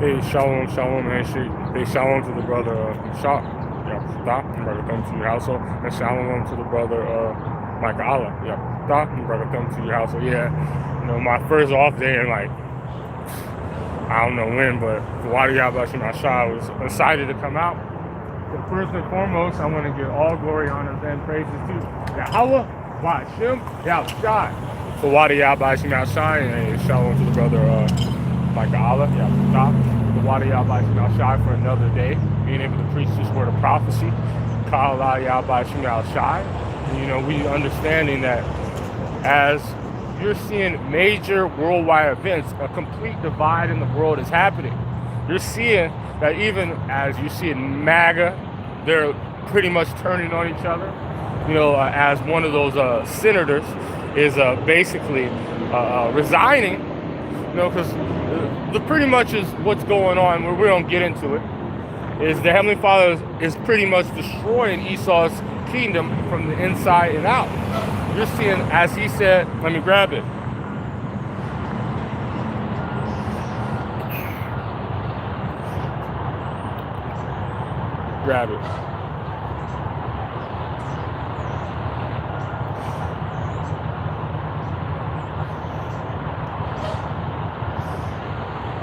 Hey, shalom, shalom, handshake. Hey, shalom to the brother, Shah. Yeah, stop. I'm about to come to your household. And shalom to the brother, Mike Allah. Yeah, stop. I'm about to come to your household. Yeah, my first off day in like, I don't know when, but Wadi Yabashi Shah, I was excited to come out. But first and foremost, I want to give all glory, honors, and praises to Yahweh, Ba'ashem, Yahushai. So Wadi Yabashi Shah, and shalom to the brother, Mike Allah. Yeah, stop. The Wadi Yabashi Shai for another day, being able to preach this word of prophecy. Kala Yabashi Shai. And, we understanding that as you're seeing major worldwide events, a complete divide in the world is happening. You're seeing that even as you see in MAGA, they're pretty much turning on each other. As one of those senators is basically resigning, because pretty much is what's going on, where we don't get into it, is the Heavenly Father is pretty much destroying Esau's kingdom from the inside and out. You're seeing, as he said, let me grab it. Grab it.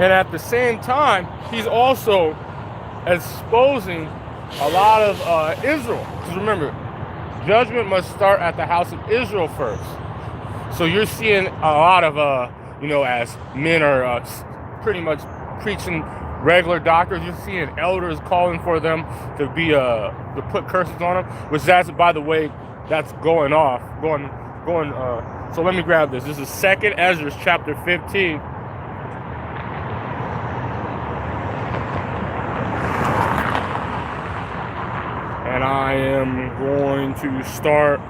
And at the same time, he's also exposing a lot of Israel. Because remember, judgment must start at the house of Israel first. So you're seeing a lot of, as men are pretty much preaching regular doctors, you're seeing elders calling for them to be to put curses on them, which that's, by the way, that's going. So let me grab this. This is 2nd Ezra chapter 15. And I am going to start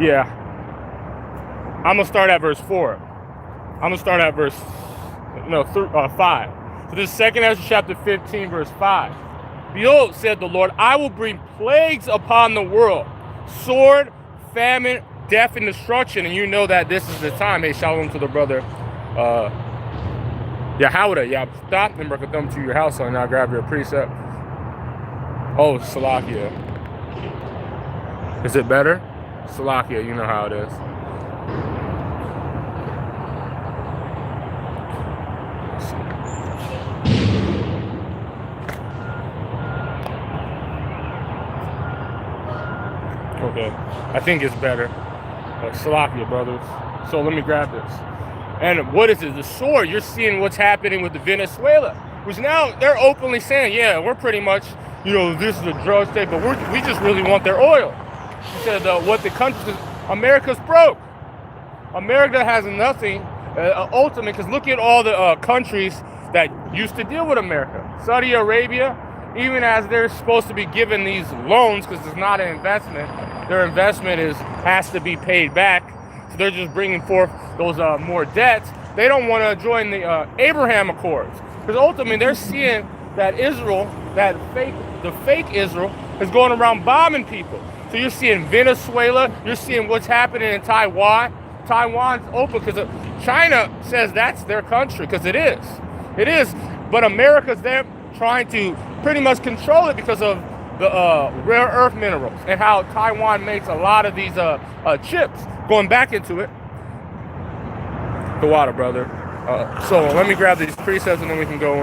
Yeah. I'm going to start at verse 4. I'm going to start at verse 5. So this is 2nd Ezra chapter 15, verse 5. Behold, said the Lord, I will bring plagues upon the world, sword, famine, death, and destruction. And you know that this is the time. Hey, shalom to the brother Yahweh. Yeah, stop and bring them to your house and I'll grab your precept. Oh, Salakia. Is it better? Salakia, you know how it is. Okay, I think it's better. Salakia, brothers. So let me grab this. And what is it? The sword. You're seeing what's happening with the Venezuela, which now they're openly saying, yeah, we're pretty much, this is a drug state, but we just really want their oil. He said, what the country, America's broke. America has nothing ultimate, because look at all the countries that used to deal with America. Saudi Arabia, even as they're supposed to be given these loans, because it's not an investment, their investment has to be paid back. So they're just bringing forth those more debts. They don't want to join the Abraham Accords, because ultimately they're seeing that Israel, the fake Israel, is going around bombing people. So you're seeing Venezuela, you're seeing what's happening in Taiwan. Taiwan's open because China says that's their country, because it is. It is, but America's there trying to pretty much control it because of the rare earth minerals and how Taiwan makes a lot of these chips. Going back into it, the water, brother. So let me grab these precepts and then we can go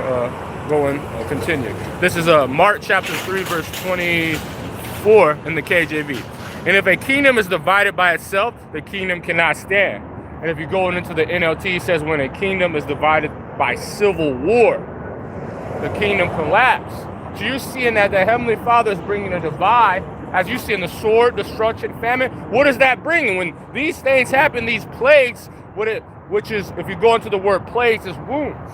and continue. This is Mark chapter 3, verse 24 in the KJV. And if a kingdom is divided by itself, the kingdom cannot stand. And if you go into the NLT, it says when a kingdom is divided by civil war, the kingdom collapses. So you're seeing that the Heavenly Father is bringing a divide, as you see in the sword, destruction, famine. What does that bring? When these things happen, these plagues, which is, if you go into the word plagues, is wounds.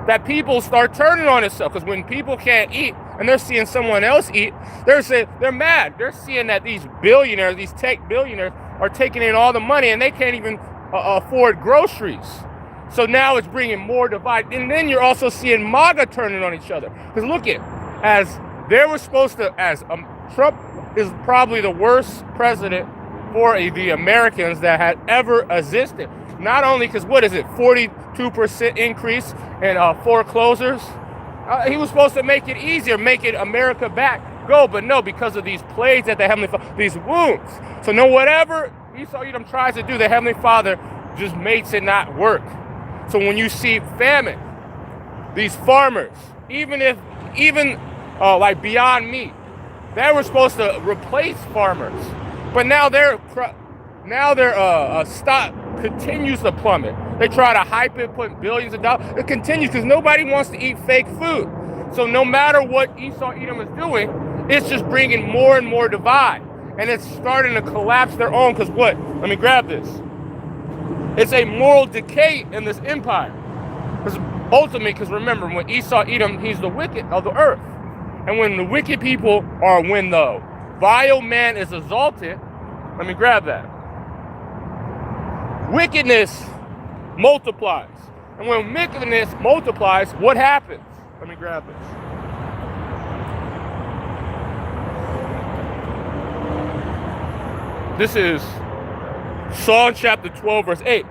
That people start turning on itself, because when people can't eat and they're seeing someone else eat, they're mad. They're seeing that these billionaires, these tech billionaires, are taking in all the money and they can't even afford groceries. So now it's bringing more divide. And then you're also seeing MAGA turning on each other. Because look at, as they were supposed to, Trump is probably the worst president for the Americans that had ever existed. Not only because, 42% increase in foreclosures. He was supposed to make it easier, make it America back go, but no, because of these plagues that the Heavenly Father, these wounds. So no, whatever Esau Edom tries to do, the Heavenly Father just makes it not work. So when you see famine, these farmers, even like Beyond Meat, they were supposed to replace farmers, but now their stock continues to plummet. They try to hype it, put billions of dollars. It continues because nobody wants to eat fake food. So no matter what Esau Edom is doing, it's just bringing more and more divide, and it's starting to collapse their own. Because what? Let me grab this. It's a moral decay in this empire. Because ultimately, because remember, when Esau Edom, he's the wicked of the earth. And when the wicked people are, when the vile man is exalted, let me grab that. Wickedness multiplies. And when wickedness multiplies, what happens? Let me grab this. This is Psalm chapter 12, verse 8.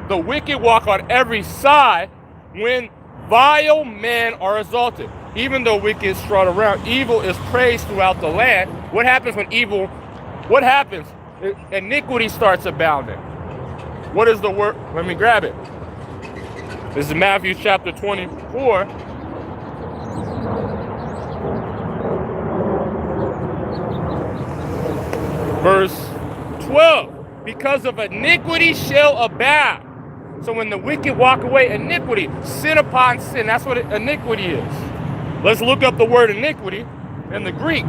The wicked walk on every side when vile men are exalted. Even though wicked is strut around, evil is praised throughout the land. What happens when evil, what happens? Iniquity starts abounding. What is the word? Let me grab it. This is Matthew chapter 24. Verse 12. Because of iniquity shall abound. So when the wicked walk away, iniquity, sin upon sin, that's what iniquity is. Let's look up the word iniquity in the Greek.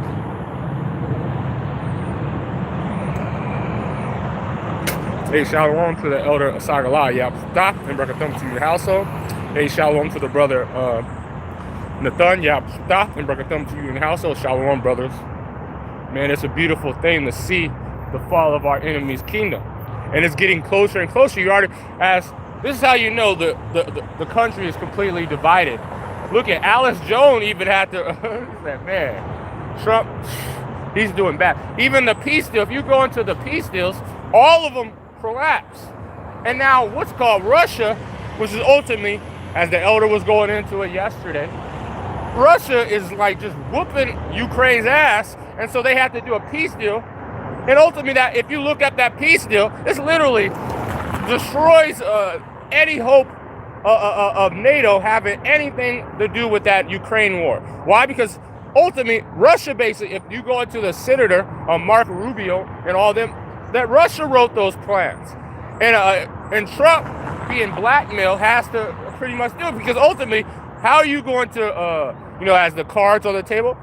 Hey, shalom to the elder Asagalah, Yap and Brakathum to your household. Hey, shalom to the brother Nathan, Yap and Brakathum to you in the household. Shalom, brothers. Man, it's a beautiful thing to see the fall of our enemy's kingdom. And it's getting closer and closer. This is how you know the country is completely divided. Look at Alice Jones even had to, man, Trump, he's doing bad. Even the peace deal, if you go into the peace deals, all of them collapse. And now what's called Russia, which is ultimately, as the elder was going into it yesterday, Russia is like just whooping Ukraine's ass, and so they have to do a peace deal. And ultimately, that if you look at that peace deal, this literally destroys any hope of NATO having anything to do with that Ukraine war. Why? Because ultimately, Russia basically, if you go into the senator, Mark Rubio and all them, that Russia wrote those plans. And Trump being blackmailed has to pretty much do it, because ultimately, how are you going to, as the cards on the table,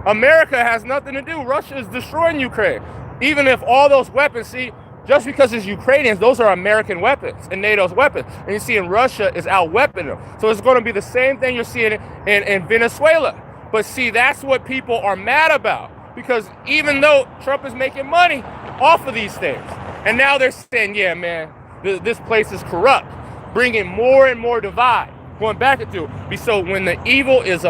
America has nothing to do. Russia is destroying Ukraine. Even if all those weapons, see, just because it's Ukrainians, those are American weapons and NATO's weapons. And you're seeing Russia is out-weaponing them. So it's going to be the same thing you're seeing in Venezuela. But see, that's what people are mad about. Because even though Trump is making money off of these things, and now they're saying, yeah, man, this place is corrupt, bringing more and more divide. Going back into it. So when the evil is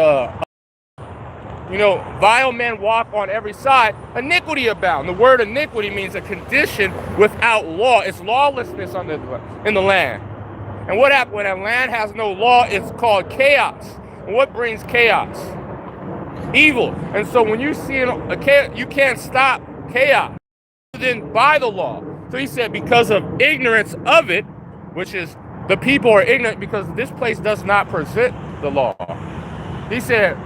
vile men walk on every side, iniquity abound. The word iniquity means a condition without law. It's lawlessness in the land. And what happens when a land has no law? It's called chaos. And what brings chaos? Evil. And so when you see you can't stop chaos than by the law. So he said, because of ignorance of it, which is the people are ignorant because this place does not present the law. He said,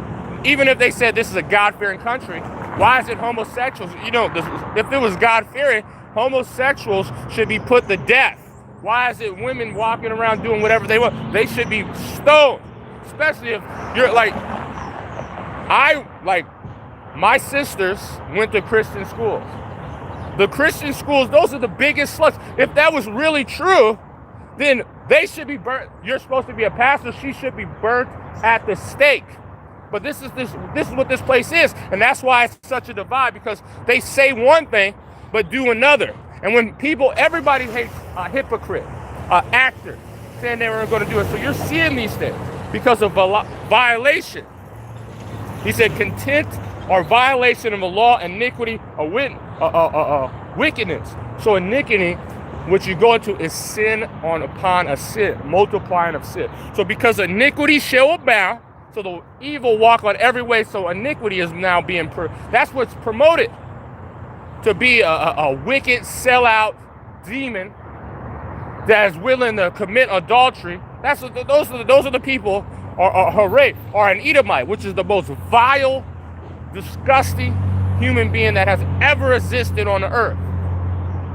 even if they said this is a God-fearing country, why is it homosexuals? If it was God-fearing, homosexuals should be put to death. Why is it women walking around doing whatever they want? They should be stoned. Especially if you're my sisters went to Christian schools. The Christian schools, those are the biggest sluts. If that was really true, then they should be burnt. You're supposed to be a pastor. She should be burnt at the stake. But this is what this place is, and that's why it's such a divide, because they say one thing, but do another. And when everybody hates a hypocrite, actor, saying they were going to do it. So you're seeing these things because of violation. He said contempt or violation of the law, iniquity, or wickedness. So iniquity, which you go into, is sin upon a sin, multiplying of sin. So because iniquity shall abound, so the evil walk on every way, so iniquity is now being, that's what's promoted. To be a wicked sellout demon that is willing to commit adultery. Those are the people, or an Edomite, which is the most vile, disgusting human being that has ever existed on the earth.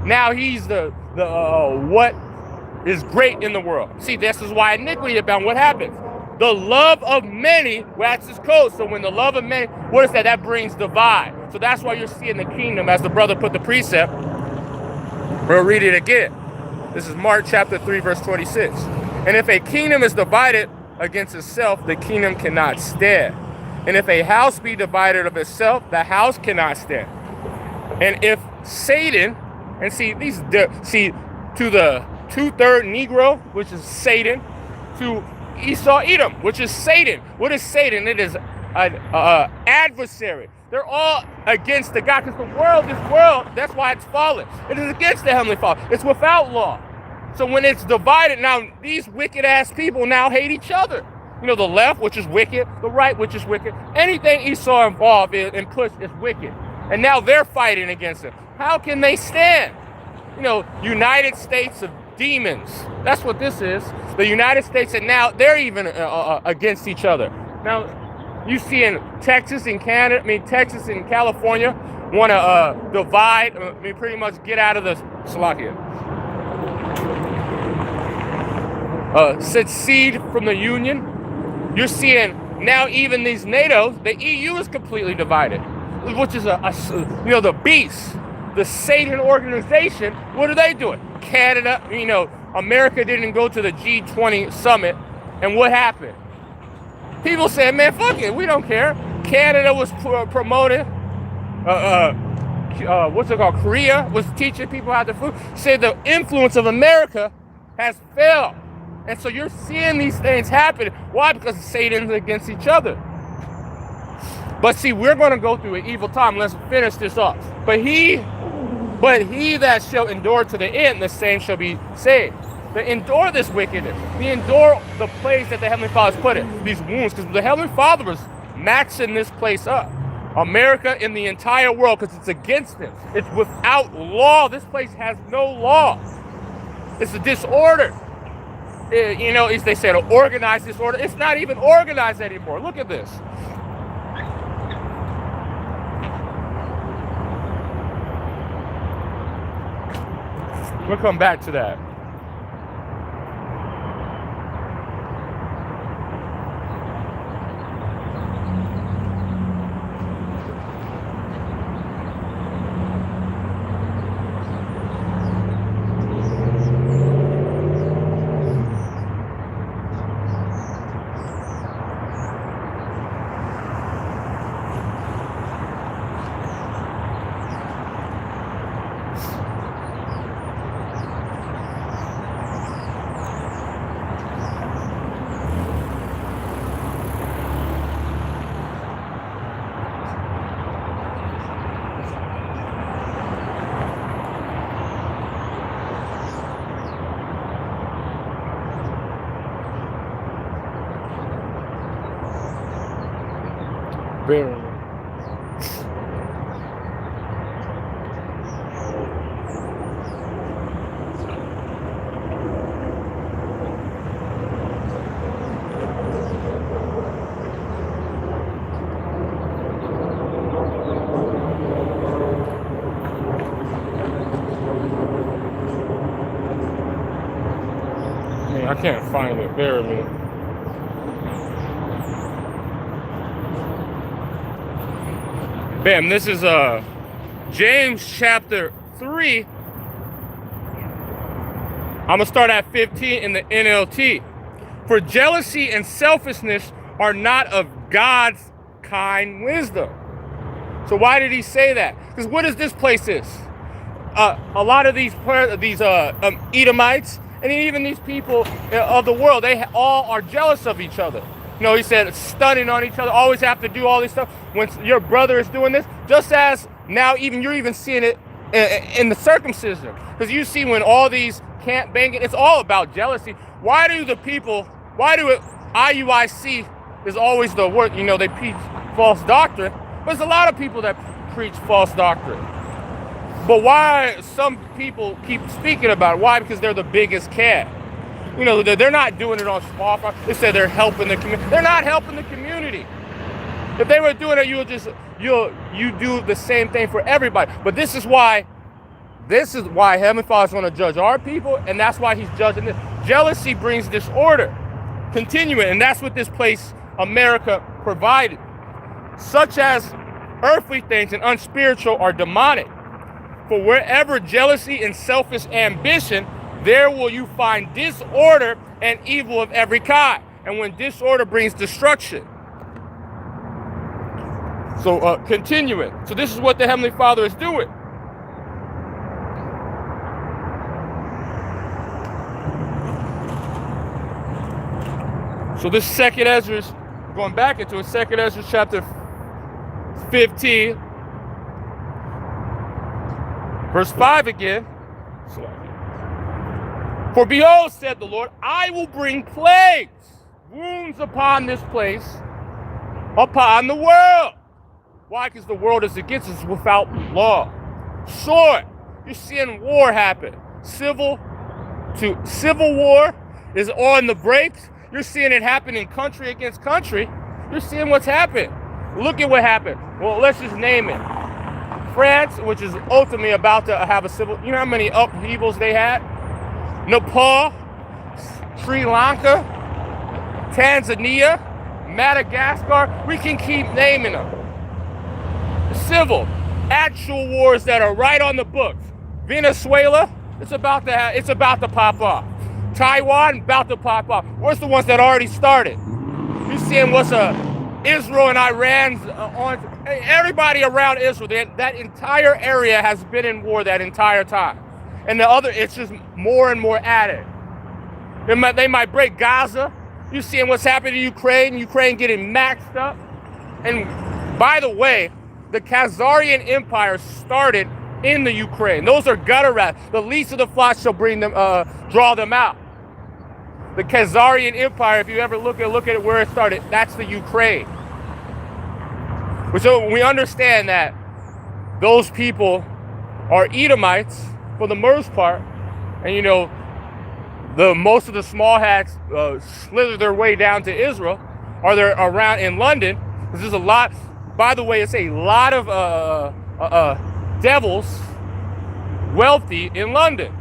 Now he's the what is great in the world. See, this is why iniquity abound. What happens? The love of many waxes cold. So when the love of many, what is that? That brings divide. So that's why you're seeing the kingdom, as the brother put the precept. We'll read it again. This is Mark chapter 3, verse 26. And if a kingdom is divided against itself, the kingdom cannot stand. And if a house be divided of itself, the house cannot stand. And if Satan, and see to the 2/3 Negro, which is Satan, to Esau Edom, which is Satan. What is Satan? It is an adversary. They're all against the God, because this world, that's why it's fallen. It is against the Heavenly Father. It's without law. So when it's divided, now these wicked ass people now hate each other. You know, the left, which is wicked, the right, which is wicked. Anything Esau involved in and push is wicked. And now they're fighting against him. How can they stand? You know, United States of demons. That's what this is. The United States, and now they're even against each other. Now, you see in Texas and Texas and California want to divide, pretty much get out of the Slovakia. Secede from the Union. You're seeing now even these NATO's, the EU is completely divided, which is the beast, the Satan organization. What are they doing? Canada, America didn't go to the G20 summit, and what happened? People said, man, fuck it, we don't care. Canada was promoting, Korea was teaching people how to food. Said the influence of America has failed. And so you're seeing these things happen. Why? Because Satan's against each other. But see, we're going to go through an evil time. Let's finish this off. But he that shall endure to the end, the same shall be saved. To endure this wickedness, to endure the place that the Heavenly Father has put it, these wounds, because the Heavenly Father was matching this place up. America in the entire world, because it's against him. It's without law. This place has no law. It's a disorder. As they said, an organized disorder. It's not even organized anymore. Look at this. We'll come back to that. Barely. I can't find it. Bear with me. Bam, this is James chapter 3. I'm going to start at 15 in the NLT. For jealousy and selfishness are not of God's kind wisdom. So why did he say that? Because what is this place is? a lot of these Edomites, and even these people of the world, they all are jealous of each other. You know, he said, stunning on each other, always have to do all this stuff when your brother is doing this, just as now you're even seeing it in the circumcision. Because you see when all these camp banging, it's all about jealousy. Why do IUIC is always the word, you know, they preach false doctrine, but there's a lot of people that preach false doctrine. But why some people keep speaking about it? Why? Because they're the biggest cat. You know, they're not doing it on small farm. They say they're helping the community. They're not helping the community. If they were doing it, you do the same thing for everybody. But this is why Heavenly Father's going to judge our people, and that's why he's judging this. Jealousy brings disorder. Continuing, and that's what this place, America, provided. Such as earthly things and unspiritual are demonic. For wherever jealousy and selfish ambition, there will you find disorder and evil of every kind. And when disorder brings destruction. So continuing. So this is what the Heavenly Father is doing. So this second Ezra, going back into it, second Ezra chapter 15, verse 5 again. For behold, said the Lord, I will bring plagues, wounds upon this place, upon the world. Why? Because the world is against us without law. Sword. You're seeing war happen. Civil war is on the brakes. You're seeing it happen in country against country. You're seeing what's happened. Look at what happened. Well, let's just name it. France, which is ultimately about to have a civil, you know how many upheavals they had? Nepal, Sri Lanka, Tanzania, Madagascar. We can keep naming them. Civil, actual wars that are right on the books. Venezuela, it's about to pop off. Taiwan, about to pop off. Where's the ones that already started? You seeing what's Israel and Iran's on? Everybody around Israel, that entire area has been in war that entire time. And it's just more and more added. They might break Gaza. You seeing what's happening in Ukraine getting maxed up. And by the way, the Khazarian Empire started in the Ukraine. Those are gutter rats. The least of the flocks shall draw them out. The Khazarian Empire, if you ever look at it where it started, that's the Ukraine. So we understand that those people are Edomites for the most part, and you know, most of the small hats slither their way down to Israel, or they're around in London. There's a lot. By the way, it's a lot of devils wealthy in London,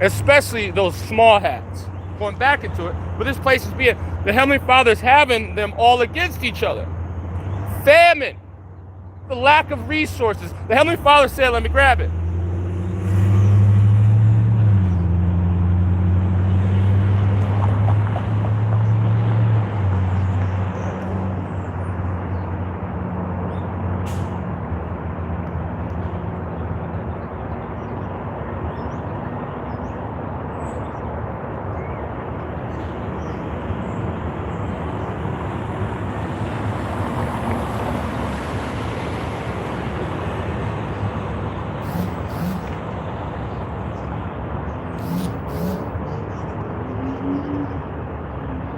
especially those small hats. Going back into it, but this place is the Heavenly Father is having them all against each other. Famine, the lack of resources. The Heavenly Father said, let me grab it.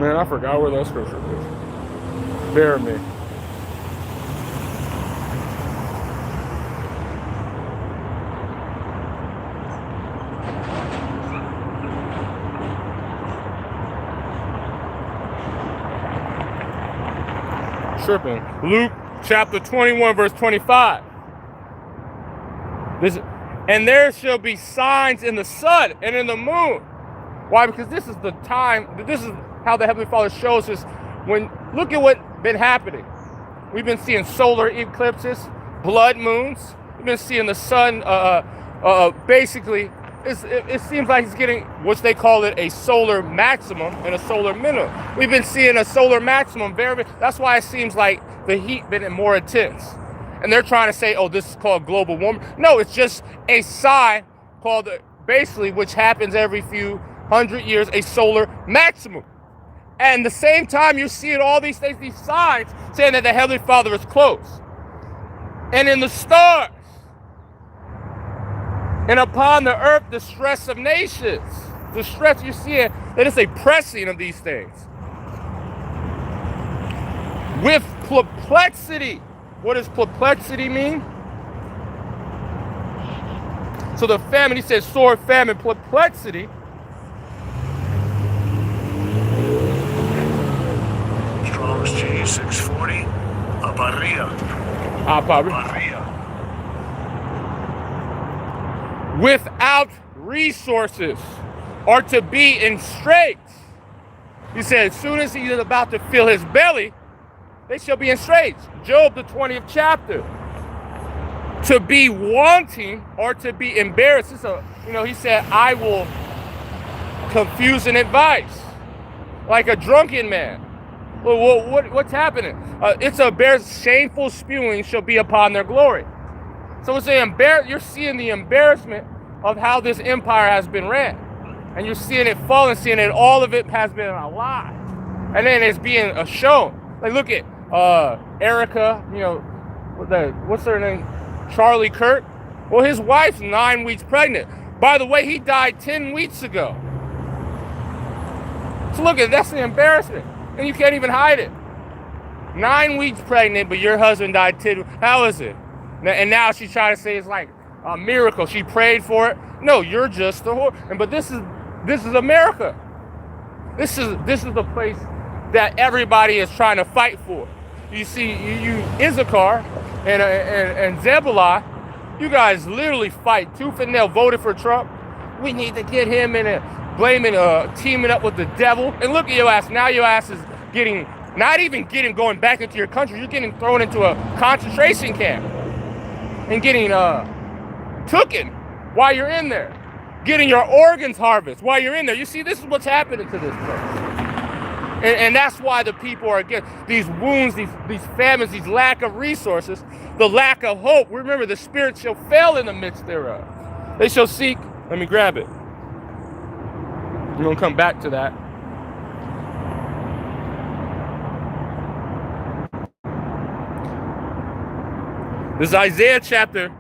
Man, I forgot where that scripture is. Bear me. Tripping. Luke chapter 21, verse 25. And there shall be signs in the sun and in the moon. Why? Because this is the time, this is how the Heavenly Father shows us. Look at what's been happening. We've been seeing solar eclipses, blood moons. We've been seeing the sun, basically, it seems like it's getting, what they call it, a solar maximum and a solar minimum. We've been seeing a solar maximum, that's why it seems like the heat been more intense. And they're trying to say, oh, this is called global warming. No, it's just a sign called, basically, which happens every few hundred years, a solar maximum. And the same time, you're seeing all these things, these signs saying that the Heavenly Father is close. And in the stars, and upon the earth, the stress of nations. The stress you're seeing, that it's a pressing of these things. With perplexity. What does perplexity mean? So the famine, he says, sword, famine, perplexity. Strong's G640, Aparria. Without resources, or to be in straits. He said, as soon as he is about to fill his belly, they shall be in straits. Job, the 20th chapter. To be wanting or to be embarrassed. He said, I will confuse an advice like a drunken man. Well, what's happening? It's a shameful spewing shall be upon their glory. So it's you're seeing the embarrassment of how this empire has been ran. And you're seeing it fall and seeing that all of it has been a lie. And then it's being shown. Like, look at Erica, what's her name? Charlie Kirk. Well, his wife's 9 weeks pregnant. By the way, he died 10 weeks ago. So look that's the embarrassment. And you can't even hide it. 9 weeks pregnant, but your husband died 10. How is it? And now she's trying to say it's like a miracle. She prayed for it. No, you're just a whore. But this is America. This is the place that everybody is trying to fight for. You see, you Issachar and Zebulon, you guys literally fight tooth and nail. Voted for Trump. We need to get him in blaming, teaming up with the devil. And look at your ass. Now your ass is going back into your country. You're getting thrown into a concentration camp and getting taken while you're in there. Getting your organs harvested while you're in there. You see, this is what's happening to this place. And that's why the people are getting these wounds, these famines, these lack of resources, the lack of hope. Remember, the spirit shall fail in the midst thereof. They shall seek. Let me grab it. We're going to come back to that. This is Isaiah chapter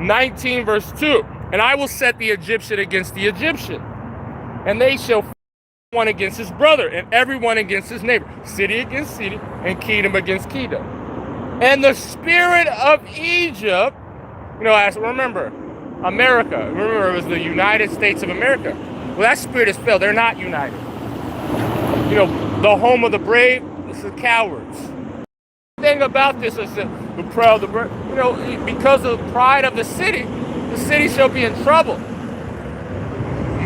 19, verse 2. And I will set the Egyptian against the Egyptian, and they shall fight one against his brother, and everyone against his neighbor, city against city, and kingdom against kingdom. And the spirit of Egypt, remember, America. Remember, it was the United States of America. Well, that spirit has failed. They're not united. The home of the brave, this is cowards. The thing about this is that the proud, because of the pride of the city shall be in trouble.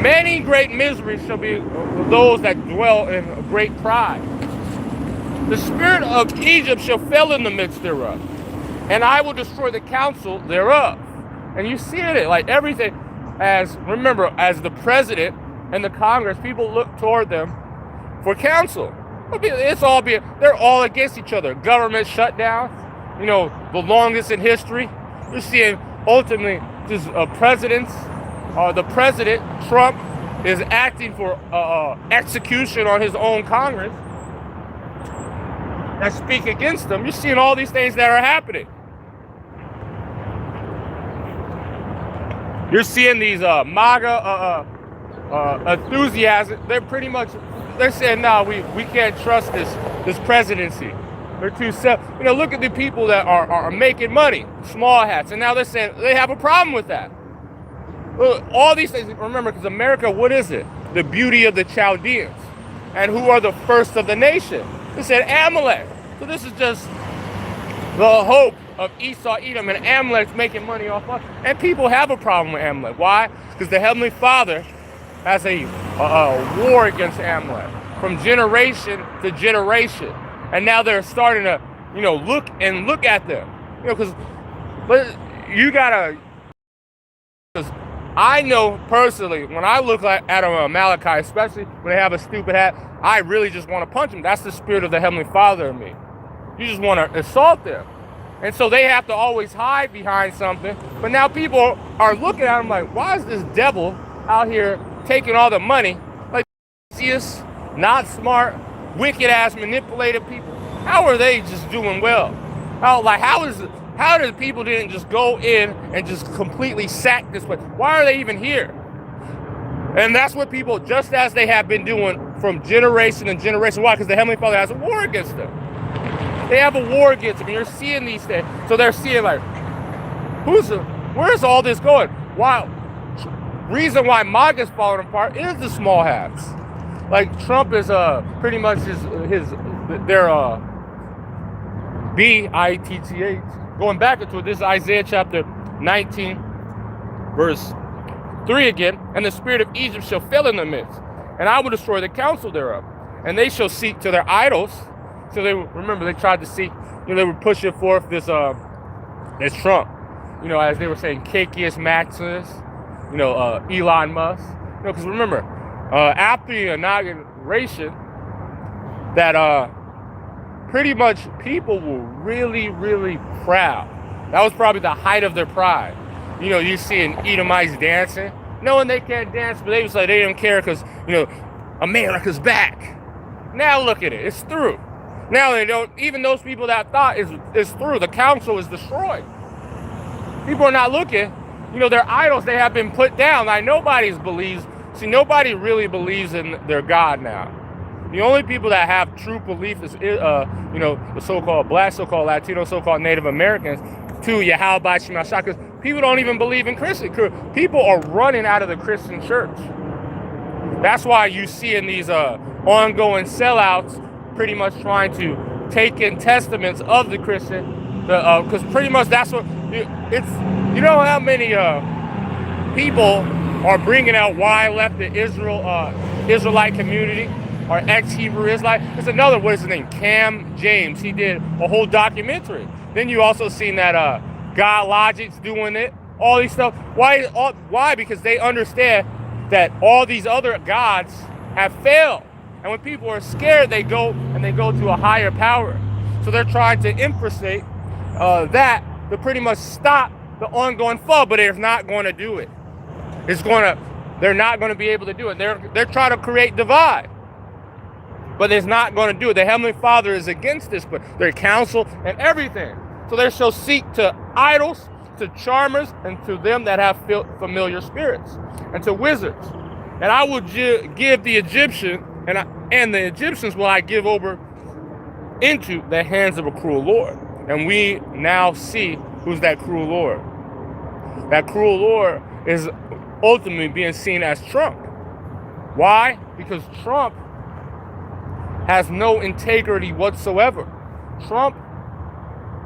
Many great miseries shall be those that dwell in great pride. The spirit of Egypt shall fail in the midst thereof, and I will destroy the counsel thereof. And you see it, like everything, as the president and the Congress, people look toward them for counsel. They're all against each other. Government shutdowns, the longest in history. You're seeing ultimately just presidents. The president, Trump, is acting for execution on his own Congress that speak against them. You're seeing all these things that are happening. You're seeing these MAGA enthusiasts. They're saying, no, we can't trust this presidency. They're too look at the people that are making money, small hats, and now they're saying they have a problem with that. All these things, remember, because America, what is it? The beauty of the Chaldeans. And who are the first of the nation? They said Amalek. So this is just the hope of Esau, Edom, and Amalek's making money off of. And people have a problem with Amalek. Why? Because the Heavenly Father has a war against Amalek from generation to generation. And now they're starting to, look at them. Because I know personally, when I look at a Malachi, especially when they have a stupid hat, I really just want to punch them. That's the spirit of the Heavenly Father in me. You just want to assault them. And so they have to always hide behind something. But now people are looking at them like, why is this devil out here taking all the money? Like, serious, not smart, wicked ass, manipulated people. How are they just doing well? How did people didn't just go in and just completely sack this place? Why are they even here? And that's what people, just as they have been doing from generation to generation. Why? Because the Heavenly Father has a war against them. They have a war against them. You're seeing these things. So they're seeing like, where's all this going? Why? Reason why MAGA's falling apart is the small hats. Like Trump is pretty much their BITTH. Going back into it, this is Isaiah chapter 19, verse 3 again. And the spirit of Egypt shall fail in the midst, and I will destroy the counsel thereof. And they shall seek to their idols. So they remember they tried to seek, they were pushing forth this Trump, as they were saying, Cacius Maximus, Elon Musk, because remember, after the inauguration, that pretty much people were really, really proud. That was probably the height of their pride. You seeing Edomites dancing, knowing they can't dance, but they was like they didn't care because America's back. Now look at it, it's through. Now they don't, even those people that thought is through, the council is destroyed. People are not looking, their idols, they have been put down. Like nobody really believes in their God now. The only people that have true belief is, the so-called black, so-called Latino, so-called Native Americans, to Yahweh Shemashah, because people don't even believe in Christian. People are running out of the Christian church. That's why you see in these ongoing sellouts pretty much trying to take in testaments of the Christian, because pretty much that's what it's. How many people are bringing out why I left the Israelite community or ex-Hebrew Israelite? There's another, what is his name? Cam James. He did a whole documentary. Then you also seen that God Logic's doing it. All these stuff. Why? Because they understand that all these other gods have failed. And when people are scared, they go to a higher power. So they're trying to infiltrate that to pretty much stop the ongoing fall, but they're not going to do it. They're not going to be able to do it. They're trying to create divide, but it's not going to do it. The Heavenly Father is against this, but their counsel and everything. So they shall seek to idols, to charmers, and to them that have familiar spirits, and to wizards. And I will give the Egyptian, and the Egyptians will I give over into the hands of a cruel Lord. And we now see who's that cruel Lord. That cruel Lord is ultimately being seen as Trump. Why? Because Trump has no integrity whatsoever. Trump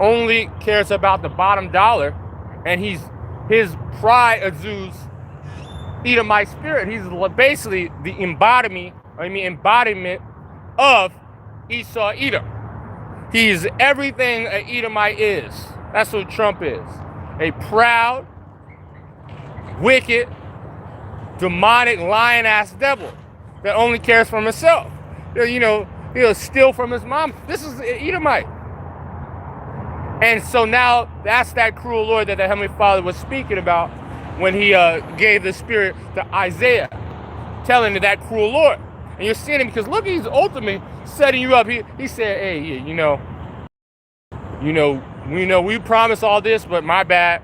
only cares about the bottom dollar, and his pride exudes Edomite spirit. He's basically the embodiment of Esau Edom. He's everything an Edomite is. That's what Trump is. A proud, wicked, demonic, lion-ass devil that only cares for himself. He'll steal from his mom. This is an Edomite. And so now that's that cruel Lord that the Heavenly Father was speaking about when he gave the Spirit to Isaiah, telling that cruel Lord. And you're seeing him because look, he's ultimately setting you up. He said, hey, we promised all this, but my bad.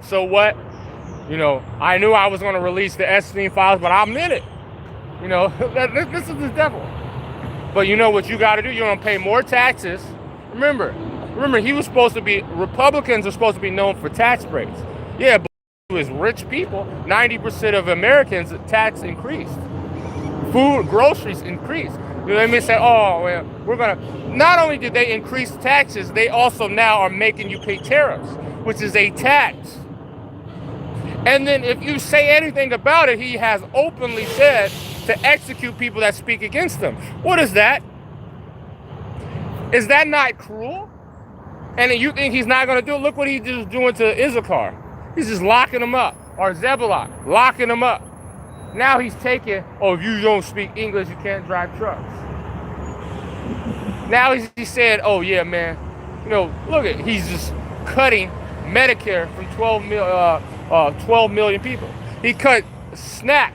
So what? I knew I was going to release the Epstein files, but I'm in it. This is the devil. But you know what you got to do? You're going to pay more taxes. Remember, Republicans are supposed to be known for tax breaks. Yeah, but to his rich people, 90% of Americans, tax increased. Food, groceries increased. They may say, oh, well, we're going to... Not only did they increase taxes, they also now are making you pay tariffs, which is a tax. And then if you say anything about it, he has openly said to execute people that speak against him. What is that? Is that not cruel? And you think he's not going to do it? Look what he's just doing to Issachar. He's just locking them up. Or Zebulon, locking them up. Now he's taking, if you don't speak English, you can't drive trucks. Now he said, oh yeah, man, Look at, he's just cutting Medicare from 12 million people. He cut SNAP.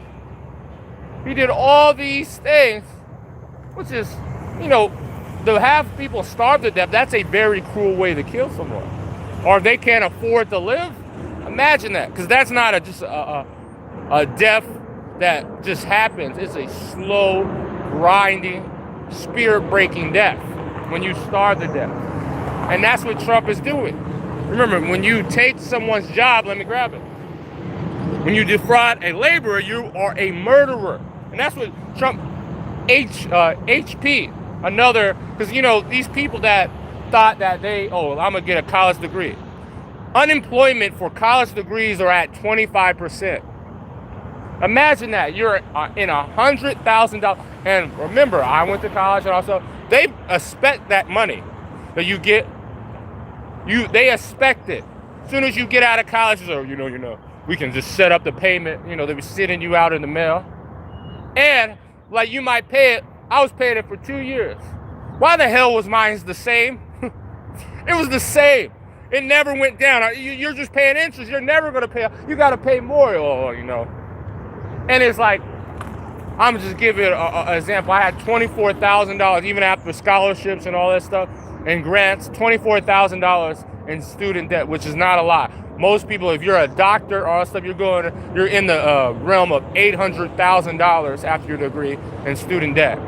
He did all these things, which is, to have people starve to death, that's a very cruel way to kill someone. Or if they can't afford to live, imagine that. Because that's not just a death that just happens. It's a slow, grinding, spirit-breaking death when you starve to death. And that's what Trump is doing. Remember, when you take someone's job, let me grab it. When you defraud a laborer, you are a murderer. And that's what Trump, HP, another, because, these people that thought that I'm going to get a college degree. Unemployment for college degrees are at 25%. Imagine that. You're in $100,000. And remember, I went to college, and also, they expect that money that you get. They expect it. As soon as you get out of college, we can just set up the payment. They be sending you out in the mail. And, like, you might pay it. I was paying it for 2 years. Why the hell was mine the same? It was the same. It never went down. You're just paying interest. You're never going to pay. You got to pay more, And it's like, I'm just giving an example. I had $24,000, even after scholarships and all that stuff, and grants, $24,000 in student debt, which is not a lot. Most people, if you're a doctor or all that stuff, you're in the realm of $800,000 after your degree in student debt.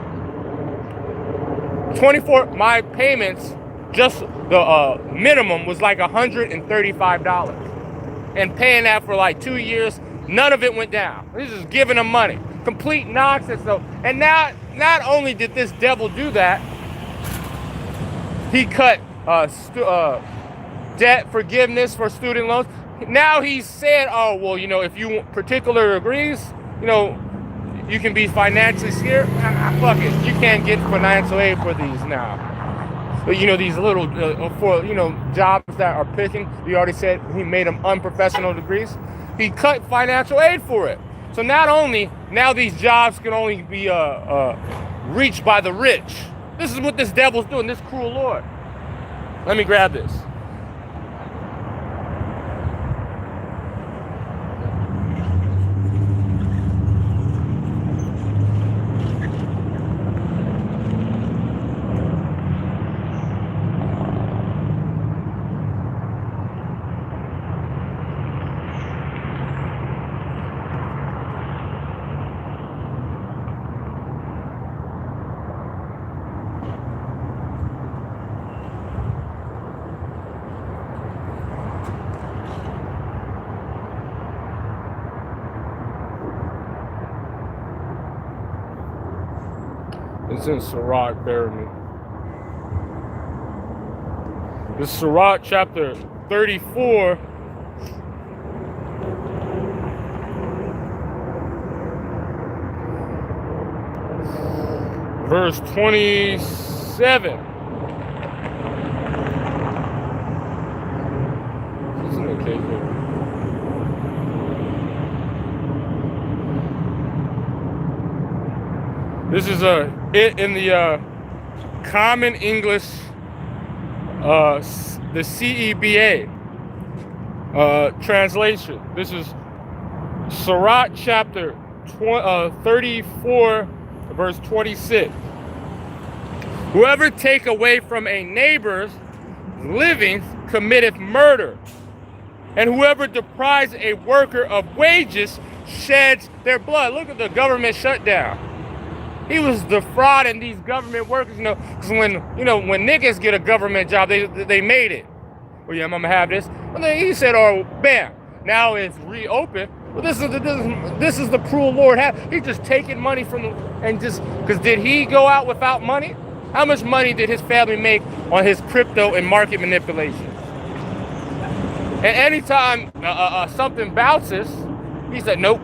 My payments, just the minimum was like $135. And paying that for like 2 years, none of it went down. This is giving them money. Complete nonsense though. And now, not only did this devil do that, he cut debt forgiveness for student loans. Now he's saying, if you particular agrees, you can be financially scared. Fuck it, you can't get financial aid for these now. But these little for jobs that are picking. He already said he made them unprofessional degrees. He cut financial aid for it. So now these jobs can only be reached by the rich. This is what this devil's doing. This cruel Lord. Let me grab this. It's in Sirach, bear me. This is Sirach chapter 34. Verse 27. Isn't it okay here? This is in the Common English, the CEBA translation. This is Sirach chapter 34, verse 26. Whoever take away from a neighbor's living committeth murder, and whoever deprives a worker of wages sheds their blood. Look at the government shutdown. He was defrauding these government workers, because when niggas get a government job, they made it. Well, yeah, I'm gonna have this. And then he said, bam, now it's reopened. Well, this is the cruel Lord. He's just taking money from them, because did he go out without money? How much money did his family make on his crypto and market manipulation? And anytime something bounces, he said, nope.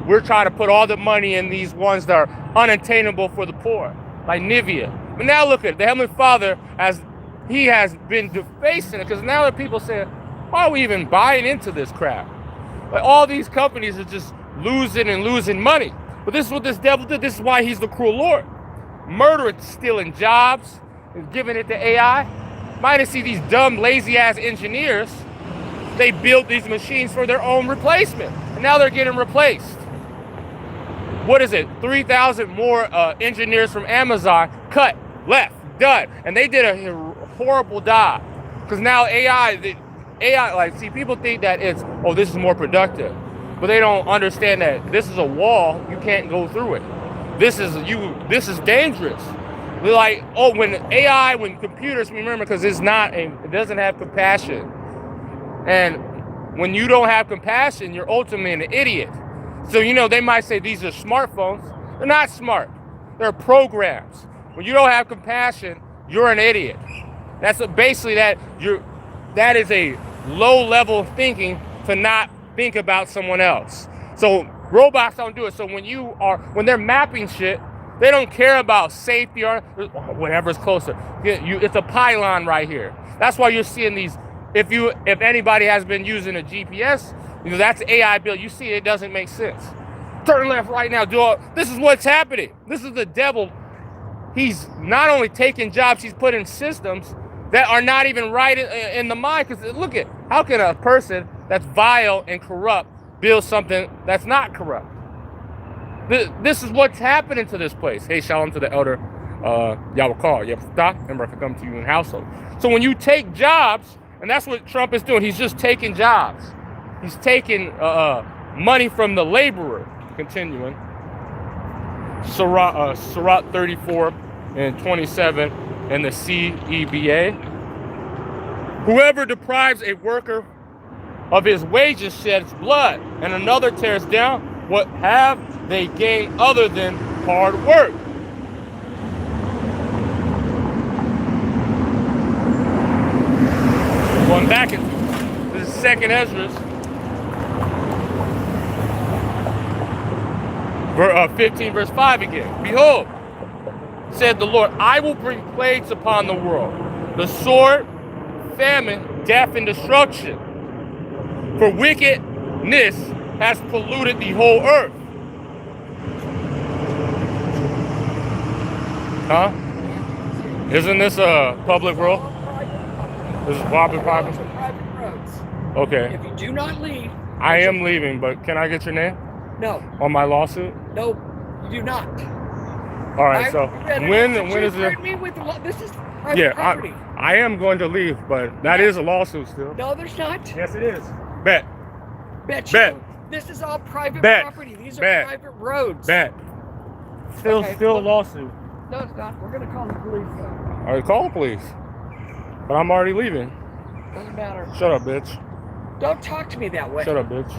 We're trying to put all the money in these ones that are unattainable for the poor, like Nivea. But now look at it. The Heavenly Father, he has been defacing it, because now there are people saying, why are we even buying into this crap? Like, all these companies are just losing money. But this is what this devil did. This is why he's the cruel Lord. Murdering, stealing jobs, and giving it to AI. minus see these dumb, lazy-ass engineers, they built these machines for their own replacement. And now they're getting replaced. What is it? 3,000 more engineers from Amazon cut, left, done. And they did a horrible job. Because now AI, like, see, people think that it's, oh, this is more productive. But they don't understand that this is a wall, you can't go through it. This is dangerous. We're like, oh, when computers, remember, because it doesn't have compassion. And when you don't have compassion, you're ultimately an idiot. So, they might say these are smartphones. They're not smart. They're programs. When you don't have compassion, you're an idiot. That's basically that is a low level of thinking to not think about someone else. So robots don't do it. So when they're mapping shit, they don't care about safety or whatever's closer. It's a pylon right here. That's why you're seeing these. If anybody has been using a GPS, that's AI built. You see, it doesn't make sense. Turn left right now. This is what's happening. This is the devil. He's not only taking jobs, he's putting systems that are not even right in the mind. Because look at, how can a person that's vile and corrupt build something that's not corrupt? This is what's happening to this place. Hey, shalom to the elder Yawakar. Yep, remember, I come to you in household. So when you take jobs, and that's what Trump is doing, he's just taking jobs. He's taking money from the laborer. Continuing. Surat 34 and 27 in the CEBA. Whoever deprives a worker of his wages sheds blood, and another tears down. What have they gained other than hard work? Going back into this is 2nd Ezra, 15 verse 5 again. Behold, said the Lord, I will bring plagues upon the world, the sword, famine, death, and destruction. For wickedness has polluted the whole earth. Huh? Isn't this a public road? This is private roads. Okay. If you do not leave... I am leaving, but can I get your name? No. On my lawsuit? No, you do not. All right, so when is it? This is private property. I am going to leave, but that is a lawsuit still. No, there's not. Yes, it is. Bet. Bet. This is all private property. These are private roads. Bet. Still a lawsuit. No, it's not. We're going to call the police. All right, call the police. But I'm already leaving. Doesn't matter. Shut up, bitch. Don't talk to me that way. Shut up, bitch.